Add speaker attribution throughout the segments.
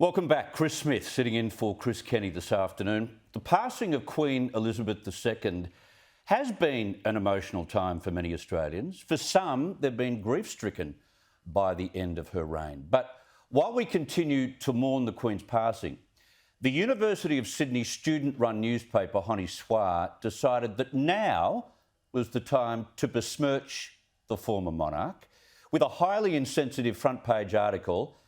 Speaker 1: Welcome back. Chris Smith sitting in for Chris Kenny this afternoon. The passing of Queen Elizabeth II has been an emotional time for many Australians. For some, they've been grief-stricken by the end of her reign. But while we continue to mourn the Queen's passing, the University of Sydney student-run newspaper Honi Soit decided that now was the time to besmirch the former monarch with a highly insensitive front-page article.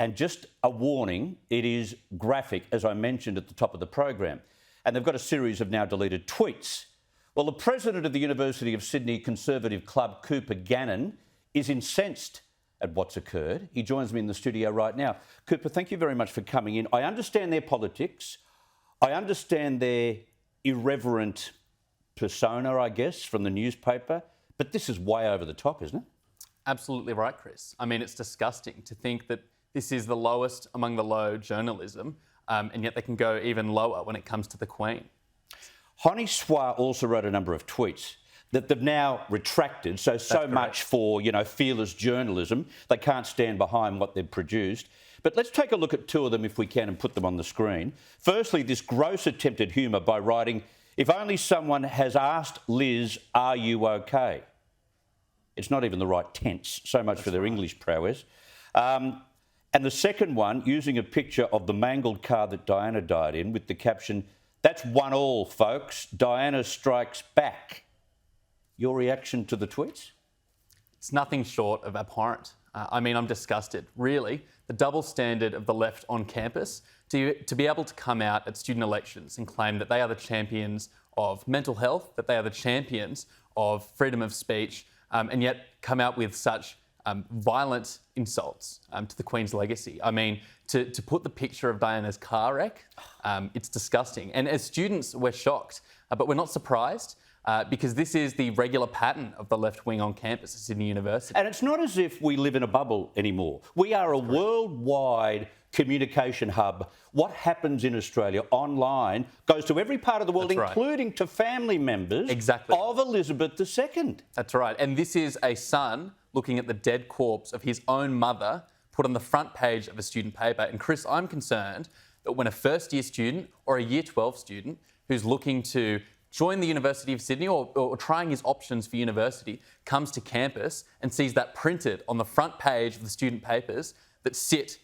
Speaker 1: And just a warning, it is graphic, as I mentioned at the top of the program. And they've got a series of now deleted tweets. Well, the president of the University of Sydney Conservative Club, Cooper Gannon, is incensed at what's occurred. He joins me in the studio right now. Cooper, thank you very much for coming in. I understand their politics. I understand their irreverent persona, I guess, from the newspaper. But this is way over the top, isn't it?
Speaker 2: Absolutely right, Chris. I mean, it's disgusting to think that this is the lowest among the low journalism, and yet they can go even lower when it comes to the Queen. Honi
Speaker 1: Soit also wrote a number of tweets that they've now retracted. So much for, fearless journalism. They can't stand behind what they've produced. But let's take a look at two of them if we can and put them on the screen. Firstly, this gross attempt at humour by writing, "If only someone has asked Liz, are you okay?" It's not even the right tense. So much for their English prowess. And the second one, using a picture of the mangled car that Diana died in with the caption, "That's 1-1, folks. Diana strikes back." Your reaction to the tweets?
Speaker 2: It's nothing short of abhorrent. I'm disgusted. Really, the double standard of the left on campus to be able to come out at student elections and claim that they are the champions of mental health, that they are the champions of freedom of speech, and yet come out with such violent insults to the Queen's legacy. I mean, to put the picture of Diana's car wreck, it's disgusting. And as students, we're shocked, but we're not surprised because this is the regular pattern of the left wing on campus at Sydney University.
Speaker 1: And it's not as if we live in a bubble anymore. We are a worldwide communication hub. What happens in Australia online goes to every part of the world, including to family members of Elizabeth II.
Speaker 2: That's right. And this is a son looking at the dead corpse of his own mother put on the front page of a student paper. And Chris, I'm concerned that when a first-year student or a Year 12 student who's looking to join the University of Sydney or trying his options for university comes to campus and sees that printed on the front page of the student papers that sit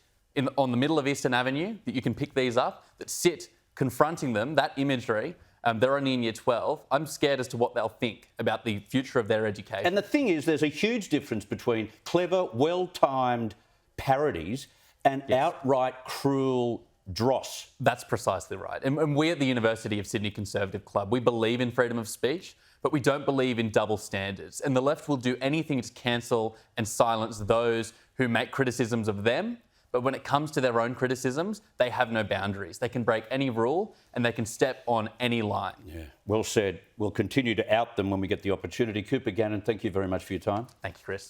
Speaker 2: on the middle of Eastern Avenue, that you can pick these up, that sit confronting them, that imagery, they're only in Year 12. I'm scared as to what they'll think about the future of their education.
Speaker 1: And the thing is, there's a huge difference between clever, well-timed parodies and outright cruel dross.
Speaker 2: That's precisely right. And we at the University of Sydney Conservative Club, we believe in freedom of speech, but we don't believe in double standards. And the left will do anything to cancel and silence those who make criticisms of them. But when it comes to their own criticisms, they have no boundaries. They can break any rule and they can step on any line.
Speaker 1: Yeah, well said. We'll continue to out them when we get the opportunity. Cooper Gannon, thank you very much for your time.
Speaker 2: Thank you, Chris.